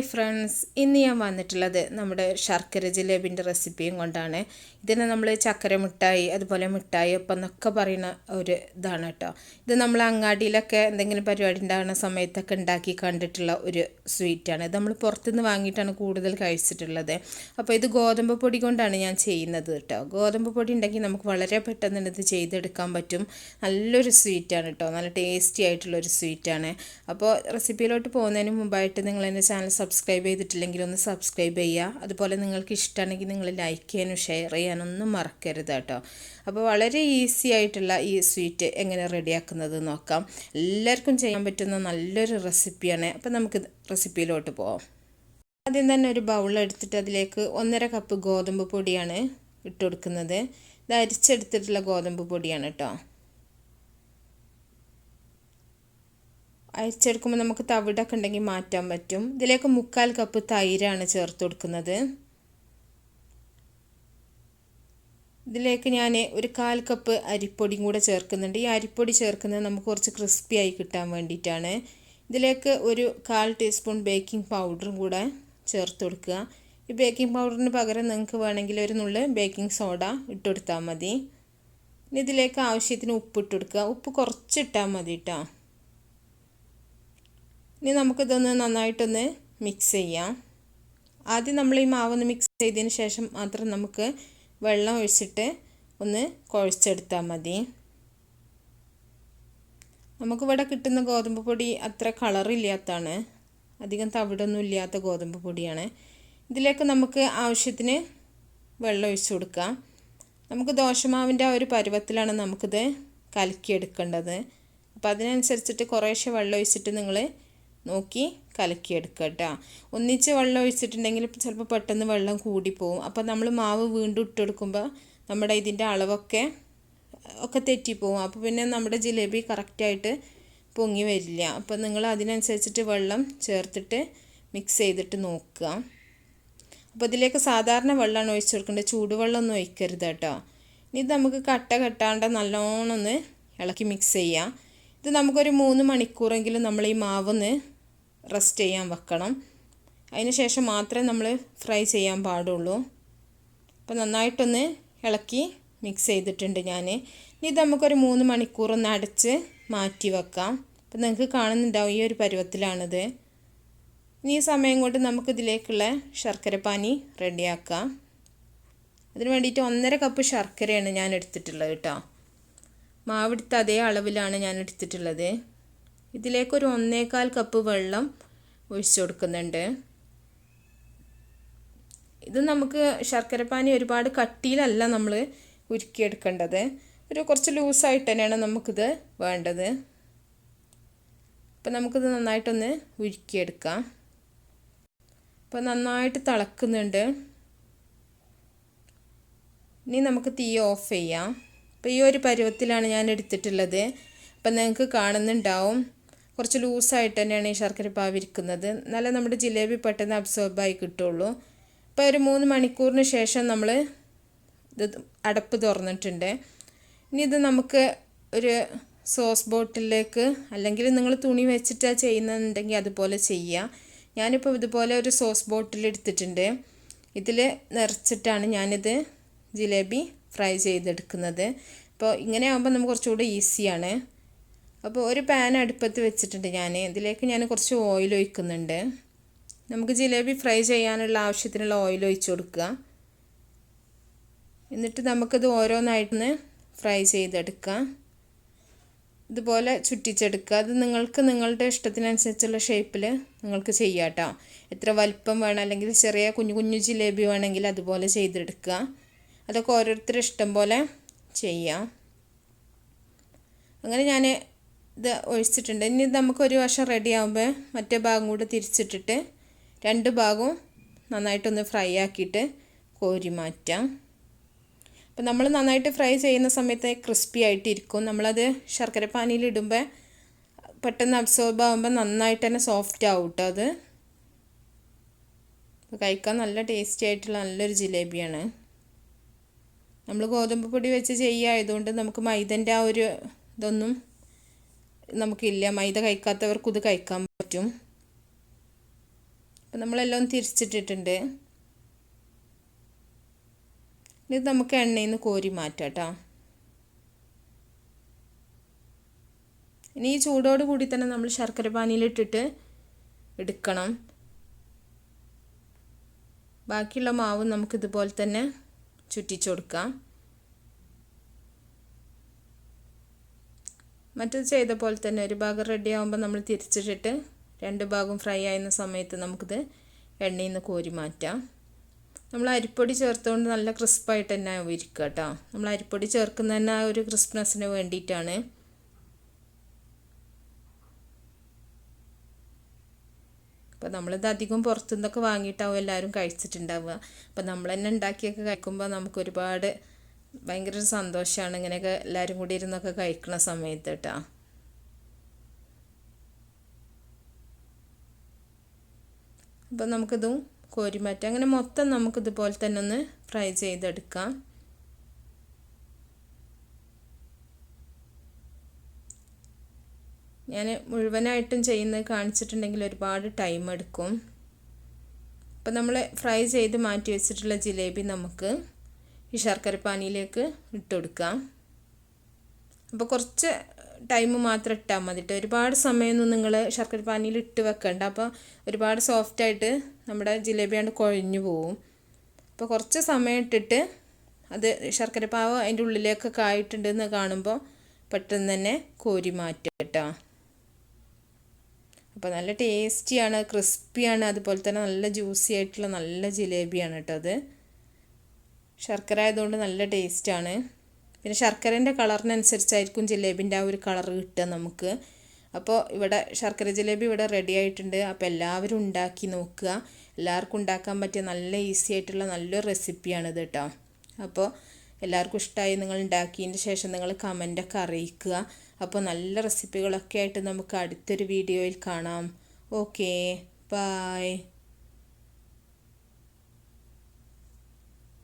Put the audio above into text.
Hi friends, ഇന്ന് ഞാൻ വന്നിട്ടുള്ളത് നമ്മുടെ ശർക്കര ജിലേബിൻ്റെ റെസിപ്പിയും കൊണ്ടാണ്. ഇതിനെ നമ്മൾ ചക്കര മിഠായി, അതുപോലെ മിഠായി ഒപ്പം എന്നൊക്കെ പറയുന്ന ഒരു ഇതാണ് കേട്ടോ. ഇത് നമ്മൾ അങ്ങാടിയിലൊക്കെ എന്തെങ്കിലും പരിപാടി ഉണ്ടാകുന്ന സമയത്തൊക്കെ ഉണ്ടാക്കി കണ്ടിട്ടുള്ള ഒരു സ്വീറ്റാണ്. ഇത് നമ്മൾ പുറത്തുനിന്ന് വാങ്ങിയിട്ടാണ് കൂടുതൽ കഴിച്ചിട്ടുള്ളത്. അപ്പോൾ ഇത് ഗോതമ്പ് പൊടി കൊണ്ടാണ് ഞാൻ ചെയ്യുന്നത് കേട്ടോ. ഗോതമ്പ് പൊടി ഉണ്ടെങ്കിൽ നമുക്ക് വളരെ പെട്ടെന്ന് ഇത് ചെയ്തെടുക്കാൻ പറ്റും. നല്ലൊരു സ്വീറ്റാണ് കേട്ടോ, നല്ല ടേസ്റ്റി ആയിട്ടുള്ളൊരു സ്വീറ്റാണ്. അപ്പോൾ റെസിപ്പിയിലോട്ട് പോകുന്നതിന് മുമ്പായിട്ട് നിങ്ങൾ എൻ്റെ ചാനൽ സബ്സ്ക്രൈബ് ചെയ്തിട്ടില്ലെങ്കിൽ ഒന്ന് സബ്സ്ക്രൈബ് ചെയ്യുക. അതുപോലെ നിങ്ങൾക്ക് ഇഷ്ടമാണെങ്കിൽ നിങ്ങൾ ലൈക്ക് ചെയ്യാനും ഷെയർ ചെയ്യാനൊന്നും മറക്കരുത് കേട്ടോ. അപ്പോൾ വളരെ ഈസി ആയിട്ടുള്ള ഈ സ്വീറ്റ് എങ്ങനെ റെഡിയാക്കുന്നത് നോക്കാം. എല്ലാവർക്കും ചെയ്യാൻ പറ്റുന്ന നല്ലൊരു റെസിപ്പിയാണ്. അപ്പോൾ നമുക്ക് റെസിപ്പിയിലോട്ട് പോകാം. ആദ്യം തന്നെ ഒരു ബൗൾ എടുത്തിട്ട് അതിലേക്ക് 1.5 കപ്പ് ഗോതമ്പ് പൊടിയാണ് ഇട്ട് കൊടുക്കുന്നത്. ഇത് അരിച്ചെടുത്തിട്ടുള്ള ഗോതമ്പ് പൊടിയാണ് കേട്ടോ. അരിച്ചെടുക്കുമ്പോൾ നമുക്ക് തവിടൊക്കെ ഉണ്ടെങ്കിൽ മാറ്റാൻ പറ്റും. ഇതിലേക്ക് 3/4 കപ്പ് തൈരാണ് ചേർത്ത് കൊടുക്കുന്നത്. ഇതിലേക്ക് ഞാൻ ഒരു 1/4 കപ്പ് അരിപ്പൊടിയും കൂടെ ചേർക്കുന്നുണ്ട്. ഈ അരിപ്പൊടി ചേർക്കുന്നത് നമുക്ക് കുറച്ച് ക്രിസ്പി ആയി കിട്ടാൻ വേണ്ടിയിട്ടാണ്. ഇതിലേക്ക് ഒരു 1/4 ടീസ്പൂൺ ബേക്കിംഗ് പൗഡറും കൂടെ ചേർത്ത് കൊടുക്കുക. ഈ ബേക്കിംഗ് പൗഡറിന് പകരം നിങ്ങൾക്ക് വേണമെങ്കിൽ ഒരു നുള്ള് ബേക്കിംഗ് സോഡ ഇട്ട് കൊടുത്താൽ മതി. ഇനി ഇതിലേക്ക് ആവശ്യത്തിന് ഉപ്പ് ഇട്ട് കൊടുക്കുക. ഉപ്പ് കുറച്ചിട്ടാൽ മതി കേട്ടോ. ഇനി നമുക്കിതൊന്ന് നന്നായിട്ടൊന്ന് മിക്സ് ചെയ്യാം. ആദ്യം നമ്മൾ ഈ മാവൊന്ന് മിക്സ് ചെയ്തതിന് ശേഷം മാത്രം നമുക്ക് വെള്ളം ഒഴിച്ചിട്ട് ഒന്ന് കുഴച്ചെടുത്താൽ മതി. നമുക്കിവിടെ കിട്ടുന്ന ഗോതമ്പ് പൊടി അത്ര കളറില്ലാത്തതാണ്, അധികം തവിടൊന്നും ഇല്ലാത്ത ഗോതമ്പ് പൊടിയാണ്. ഇതിലേക്ക് നമുക്ക് ആവശ്യത്തിന് വെള്ളം ഒഴിച്ച് കൊടുക്കാം. നമുക്ക് ദോശമാവിൻ്റെ ആ ഒരു പരുവത്തിലാണ് നമുക്കിത് കലക്കിയെടുക്കേണ്ടത്. അപ്പോൾ അതിനനുസരിച്ചിട്ട് കുറേശ്ശെ വെള്ളം ഒഴിച്ചിട്ട് നിങ്ങൾ നോക്കി കലക്കിയെടുക്കുക കേട്ടോ. ഒന്നിച്ച് വെള്ളം ഒഴിച്ചിട്ടുണ്ടെങ്കിൽ ചിലപ്പോൾ പെട്ടെന്ന് വെള്ളം കൂടിപ്പോവും. അപ്പോൾ നമ്മൾ മാവ് വീണ്ടും ഇട്ടെടുക്കുമ്പോൾ നമ്മുടെ ഇതിൻ്റെ അളവൊക്കെ തെറ്റിപ്പോവും. അപ്പോൾ പിന്നെ നമ്മുടെ ജിലേബി കറക്റ്റായിട്ട് പൊങ്ങി വരില്ല. അപ്പോൾ നിങ്ങൾ അതിനനുസരിച്ചിട്ട് വെള്ളം ചേർത്തിട്ട് മിക്സ് ചെയ്തിട്ട് നോക്കുക. അപ്പോൾ ഇതിലേക്ക് സാധാരണ വെള്ളമാണ് ഒഴിച്ച് കൊടുക്കേണ്ടത്, ചൂടുവെള്ളമൊന്നും ഒഴിക്കരുത് കേട്ടോ. ഇനി ഇത് നമുക്ക് കട്ടാണ്ട് നല്ലോണം ഒന്ന് ഇളക്കി മിക്സ് ചെയ്യാം. ഇത് നമുക്കൊരു 3 മണിക്കൂറെങ്കിലും നമ്മൾ ഈ മാവൊന്ന് റെസ്റ്റ് ചെയ്യാൻ വെക്കണം. അതിന് ശേഷം മാത്രമേ നമ്മൾ ഫ്രൈ ചെയ്യാൻ പാടുള്ളൂ. അപ്പോൾ നന്നായിട്ടൊന്ന് ഇളക്കി മിക്സ് ചെയ്തിട്ടുണ്ട് ഞാൻ. ഇനി ഇത് നമുക്കൊരു 3 മണിക്കൂറൊന്ന് അടച്ച് മാറ്റി വെക്കാം. അപ്പോൾ നിങ്ങൾക്ക് കാണുന്നുണ്ടാവും ഈ ഒരു പരുവത്തിലാണിത്. ഇനി ഈ സമയം കൊണ്ട് നമുക്കിതിലേക്കുള്ള ശർക്കരപ്പാനി റെഡിയാക്കാം. അതിന് വേണ്ടിയിട്ട് 1.5 കപ്പ് ശർക്കരയാണ് ഞാൻ എടുത്തിട്ടുള്ളത് കേട്ടോ. മാവെടുത്ത അതേ അളവിലാണ് ഞാൻ എടുത്തിട്ടുള്ളത്. ഇതിലേക്കൊരു 1.25 കപ്പ് വെള്ളം ഒഴിച്ചു കൊടുക്കുന്നുണ്ട്. ഇത് നമുക്ക് ശർക്കരപ്പാനി ഒരുപാട് കട്ടിയിലല്ല നമ്മൾ ഉരുക്കിയെടുക്കേണ്ടത്, ഒരു കുറച്ച് ലൂസായിട്ട് തന്നെയാണ് നമുക്കിത് വേണ്ടത്. അപ്പോൾ നമുക്കിത് നന്നായിട്ടൊന്ന് ഉരുക്കിയെടുക്കാം. അപ്പോൾ നന്നായിട്ട് തിളക്കുന്നുണ്ട്. ഇനി നമുക്ക് തീ ഓഫ് ചെയ്യാം. അപ്പോൾ ഈ ഒരു പരുവത്തിലാണ് ഞാൻ എടുത്തിട്ടുള്ളത്. അപ്പം നിങ്ങൾക്ക് കാണുന്നുണ്ടാവും കുറച്ച് ലൂസായിട്ട് തന്നെയാണ് ഈ ശർക്കരപ്പാവ് ഇരിക്കുന്നത്. നല്ല നമ്മുടെ ജിലേബി പെട്ടെന്ന് അബ്സോർബായി കിട്ടുള്ളൂ. അപ്പോൾ ഒരു 3 മണിക്കൂറിന് ശേഷം നമ്മൾ ഇത് അടപ്പ് തുറന്നിട്ടുണ്ട്. ഇനി ഇത് നമുക്ക് ഒരു സോസ് ബോട്ടിലേക്ക്, അല്ലെങ്കിൽ നിങ്ങൾ തുണി വെച്ചിട്ടാണ് ചെയ്യുന്നുണ്ടെങ്കിൽ അതുപോലെ ചെയ്യുക. ഞാനിപ്പോൾ ഇതുപോലെ ഒരു സോസ് ബോട്ടിൽ എടുത്തിട്ടുണ്ട്. ഇതിൽ നിറച്ചിട്ടാണ് ഞാനിത് ജിലേബി ഫ്രൈ ചെയ്തെടുക്കുന്നത്. അപ്പോൾ ഇങ്ങനെ ആകുമ്പോൾ നമുക്ക് കുറച്ചുകൂടി ഈസിയാണ്. അപ്പോൾ ഒരു പാൻ അടുപ്പത്ത് വെച്ചിട്ടുണ്ട് ഞാൻ. ഇതിലേക്ക് ഞാൻ കുറച്ച് ഓയിൽ ഒഴിക്കുന്നുണ്ട്. നമുക്ക് ജിലേബി ഫ്രൈ ചെയ്യാനുള്ള ആവശ്യത്തിനുള്ള ഓയിൽ ഒഴിച്ച് കൊടുക്കുക. എന്നിട്ട് നമുക്കിത് ഓരോന്നായിട്ടൊന്ന് ഫ്രൈ ചെയ്തെടുക്കാം. ഇതുപോലെ ചുറ്റിച്ചെടുക്കുക. അത് നിങ്ങൾക്ക് നിങ്ങളുടെ ഇഷ്ടത്തിനനുസരിച്ചുള്ള ഷേപ്പിൽ നിങ്ങൾക്ക് ചെയ്യാം കേട്ടോ. എത്ര വലിപ്പം വേണം, അല്ലെങ്കിൽ ചെറിയ കുഞ്ഞു കുഞ്ഞു ജിലേബി വേണമെങ്കിൽ അതുപോലെ ചെയ്തെടുക്കുക. അതൊക്കെ ഓരോരുത്തരുടെ ഇഷ്ടം പോലെ ചെയ്യാം. അങ്ങനെ ഞാൻ ഇത് ഒഴിച്ചിട്ടുണ്ട്. ഇനി ഇത് നമുക്കൊരു വശം റെഡി ആകുമ്പോൾ മറ്റേ ഭാഗം കൂടെ തിരിച്ചിട്ടിട്ട് 2 ഭാഗവും നന്നായിട്ടൊന്ന് ഫ്രൈ ആക്കിയിട്ട് കോരി മാറ്റാം. അപ്പം നമ്മൾ നന്നായിട്ട് ഫ്രൈ ചെയ്യുന്ന സമയത്ത് ക്രിസ്പി ആയിട്ടിരിക്കും. നമ്മളത് ശർക്കരപ്പാനിയിൽ ഇടുമ്പോൾ പെട്ടെന്ന് അബ്സോർബ് ആകുമ്പോൾ നന്നായിട്ട് തന്നെ സോഫ്റ്റ് ആവും കേട്ടോ. അത് കഴിക്കാൻ നല്ല ടേസ്റ്റി ആയിട്ടുള്ള നല്ലൊരു ജിലേബിയാണ്. നമ്മൾ ഗോതമ്പ് പൊടി വെച്ച് ചെയ്യുകയായതുകൊണ്ട് നമുക്ക് മൈദൻ്റെ ആ ഒരു ഇതൊന്നും നമുക്കില്ല. മൈദ കഴിക്കാത്തവർക്കും ഇത് കഴിക്കാൻ പറ്റും. അപ്പോൾ നമ്മളെല്ലാം തിരിച്ചിട്ടിട്ടുണ്ട്. ഇത് നമുക്ക് എണ്ണയിൽ നിന്ന് കോരി മാറ്റാം കേട്ടോ. ഇനി ഈ ചൂടോട് കൂടി തന്നെ നമ്മൾ ശർക്കര പാനിയിലിട്ടിട്ട് എടുക്കണം. ബാക്കിയുള്ള മാവും നമുക്കിതുപോലെ തന്നെ ചുറ്റിച്ചു കൊടുക്കാം. മറ്റത് ചെയ്ത പോലെ തന്നെ ഒരു ഭാഗം റെഡി ആകുമ്പോൾ നമ്മൾ തിരിച്ചിട്ടിട്ട് 2 ഭാഗം ഫ്രൈ ആയിരുന്ന സമയത്ത് നമുക്കിത് എണ്ണയിൽ നിന്ന് കോരി മാറ്റാം. നമ്മൾ അരിപ്പൊടി ചേർത്തുകൊണ്ട് നല്ല ക്രിസ്പായിട്ട് തന്നെ ഇരിക്കുക കേട്ടോ. നമ്മൾ അരിപ്പൊടി ചേർക്കുന്ന തന്നെ ആ ഒരു ക്രിസ്പ്നെസ്സിന് വേണ്ടിയിട്ടാണ്. അപ്പോൾ നമ്മളിത് അധികം പുറത്തുനിന്നൊക്കെ വാങ്ങിയിട്ടാവും എല്ലാവരും കഴിച്ചിട്ടുണ്ടാവുക. അപ്പോൾ നമ്മൾ തന്നെ ഉണ്ടാക്കിയൊക്കെ കഴിക്കുമ്പോൾ നമുക്ക് ഒരുപാട് ഭയങ്കര ഒരു സന്തോഷമാണ് ഇങ്ങനെയൊക്കെ എല്ലാവരും കൂടി ഇരുന്നൊക്കെ കഴിക്കുന്ന സമയത്ത് കേട്ടോ. അപ്പോൾ നമുക്കിതും കോരി മാറ്റാം. അങ്ങനെ മൊത്തം നമുക്കിതുപോലെ തന്നെ ഒന്ന് ഫ്രൈ ചെയ്തെടുക്കാം. ഞാൻ മുഴുവനായിട്ടും ചെയ്യുന്നത് കാണിച്ചിട്ടുണ്ടെങ്കിൽ ഒരുപാട് ടൈം എടുക്കും. അപ്പോൾ നമ്മൾ ഫ്രൈ ചെയ്ത് മാറ്റി വെച്ചിട്ടുള്ള ജിലേബി നമുക്ക് ഈ ശർക്കര പാനിയിലേക്ക് ഇട്ട് കൊടുക്കാം. അപ്പോൾ കുറച്ച് ടൈം മാത്രം ഇട്ടാൽ മതി കേട്ടോ. ഒരുപാട് സമയമൊന്നും നിങ്ങൾ ശർക്കര പാനിയിൽ ഇട്ട് വെക്കണ്ട. അപ്പോൾ ഒരുപാട് സോഫ്റ്റായിട്ട് നമ്മുടെ ജിലേബി കൊണ്ട് കുഴഞ്ഞു പോവും. അപ്പോൾ കുറച്ച് സമയം ഇട്ടിട്ട് അത് ശർക്കര പാവ് അതിൻ്റെ ഉള്ളിലേക്കൊക്കെ ആയിട്ടുണ്ടെന്ന് കാണുമ്പോൾ പെട്ടെന്ന് തന്നെ കോരി മാറ്റുക കേട്ടോ. അപ്പോൾ നല്ല ടേസ്റ്റിയാണ്, ക്രിസ്പിയാണ്, അതുപോലെ തന്നെ നല്ല ജ്യൂസി ആയിട്ടുള്ള നല്ല ജിലേബിയാണ് കേട്ടോ അത്. ശർക്കര ആയതുകൊണ്ട് നല്ല ടേസ്റ്റാണ്. പിന്നെ ശർക്കരേൻ്റെ കളറിനനുസരിച്ചായിരിക്കും ജിലേബിൻ്റെ ആ ഒരു കളർ കിട്ടുക നമുക്ക്. അപ്പോൾ ഇവിടെ ശർക്കര ജിലേബി ഇവിടെ റെഡി ആയിട്ടുണ്ട്. അപ്പോൾ എല്ലാവരും ഉണ്ടാക്കി നോക്കുക. എല്ലാവർക്കും ഉണ്ടാക്കാൻ പറ്റിയ നല്ല ഈസി ആയിട്ടുള്ള നല്ലൊരു റെസിപ്പിയാണിത് കേട്ടോ. അപ്പോൾ എല്ലാവർക്കും ഇഷ്ടമായി, നിങ്ങൾ ഉണ്ടാക്കിയതിന് ശേഷം നിങ്ങൾ കമൻ്റൊക്കെ അറിയിക്കുക. അപ്പോൾ നല്ല റെസിപ്പികളൊക്കെ ആയിട്ട് നമുക്ക് അടുത്തൊരു വീഡിയോയിൽ കാണാം. Okay, by.